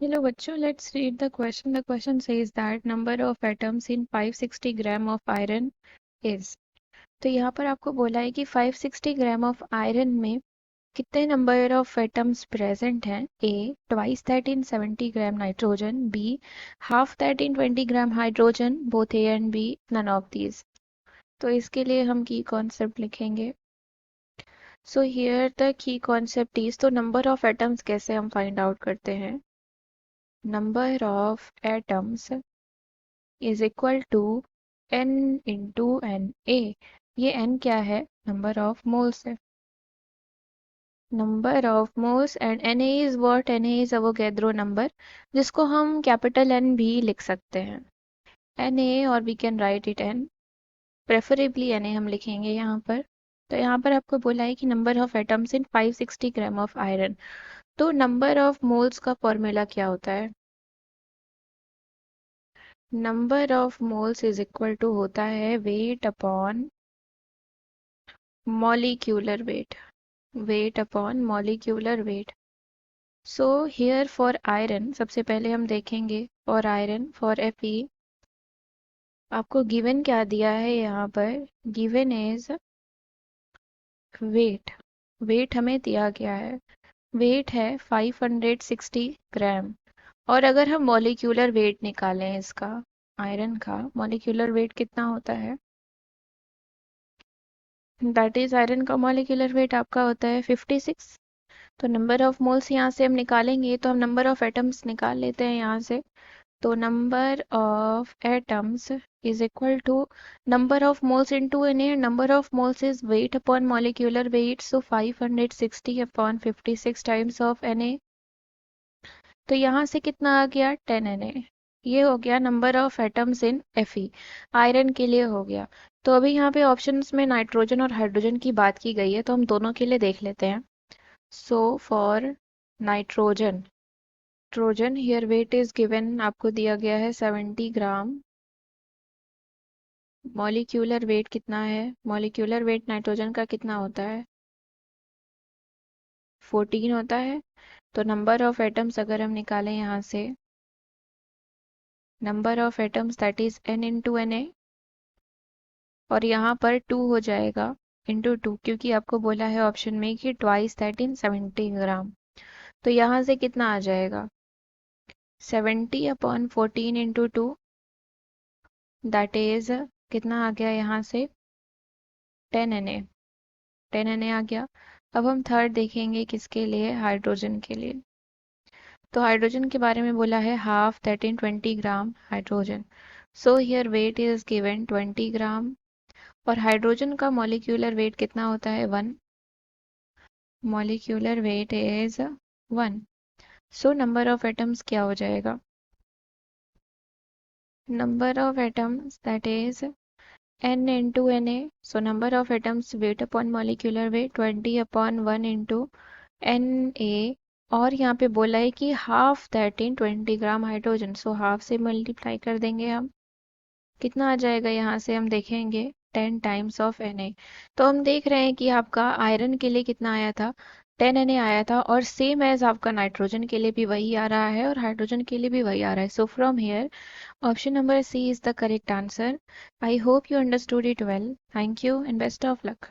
Hello बच्चों, let's read the question. The question says that number of atoms in 560 gram of iron is. तो यहाँ पर आपको बोला है कि 560 ग्राम ऑफ आयरन में कितने नंबर ऑफ एटम्स प्रेजेंट हैं। A twice that in 70 gram nitrogen, B half that in 20 gram hydrogen, both A and B none of these. तो इसके लिए हम की कॉन्सेप्ट लिखेंगे। So here the key concept is, तो number of atoms कैसे हम find out करते हैं। Number of atoms is equal to n into N A. ये n क्या है? नंबर ऑफ मोल्स है। Number of moles and Na is what? Na is Avogadro number, जिसको हम कैपिटल N भी लिख सकते हैं। Na, और we can write it n, preferably Na हम लिखेंगे यहाँ पर। तो यहाँ पर आपको बोला है कि number of atoms in 560 gram of iron. तो नंबर ऑफ मोल्स का फॉर्मूला क्या होता है? Number of moles is equal to होता है weight upon molecular weight. Weight upon molecular weight. So here for iron सबसे पहले हम देखेंगे फॉर आयरन फॉर Fe आपको गिवन क्या दिया है यहाँ पर? Given is wait. वेट हमें दिया गया है, वेट है 560 ग्राम। और अगर हम मॉलिक्यूलर वेट निकालें इसका, आयरन का मॉलिक्यूलर वेट कितना होता है? दैट इज आयरन का मॉलिक्यूलर वेट आपका होता है 56। तो नंबर ऑफ मोल्स यहाँ से हम निकालेंगे तो हम नंबर ऑफ एटम्स निकाल लेते हैं यहाँ से। तो number of atoms is equal to number of moles into Na। Number of moles is weight upon molecular weight, so 560 upon 56 times of Na। तो यहाँ से कितना आ गया? 10 Na। ये हो गया number of atoms in Fe, iron के लिए हो गया। तो अभी यहाँ पे ऑप्शंस में नाइट्रोजन और हाइड्रोजन की बात की गई है, तो हम दोनों के लिए देख लेते हैं। सो फॉर नाइट्रोजन, ट्रोजन हियर वेट इज गिवन, आपको दिया गया है 70 ग्राम। मॉलिक्यूलर वेट कितना है? मॉलिक्यूलर वेट नाइट्रोजन का कितना होता है? 14 होता है। तो नंबर ऑफ एटम्स अगर हम निकालें यहाँ से, number of atoms that is n into Na, और यहाँ पर 2 हो जाएगा इंटू 2, क्योंकि आपको बोला है ऑप्शन में कि ट्वाइस दैट इन 70 ग्राम। तो यहाँ से कितना आ जाएगा? 70 अपॉन 14 इंटू 2, दैट इज कितना आ गया यहाँ से? 10 Na। 10 Na आ गया। अब हम थर्ड देखेंगे किसके लिए? हाइड्रोजन के लिए। तो हाइड्रोजन के बारे में बोला है half that in 20 gram hydrogen. So here weight is given 20 gram. और हाइड्रोजन का मॉलिक्यूलर वेट कितना होता है? 1। Molecular weight is 1। So number of atoms क्या हो जाएगा? Number of atoms that is n into Na. So number of atoms weight upon molecular weight 20 upon 1 into Na। और यहाँ पे बोला है कि half that in 20 gram hydrogen, so half से मल्टीप्लाई कर देंगे हम। कितना आ जाएगा यहाँ से हम देखेंगे? 10 टाइम्स ऑफ Na। तो हम देख रहे हैं कि आपका आयरन के लिए कितना आया था? 10 Na आया था, और सेम एज आपका नाइट्रोजन के लिए भी वही आ रहा है और हाइड्रोजन के लिए भी वही आ रहा है। So from here option number C is the correct answer. I hope you understood it well. Thank you and best of luck.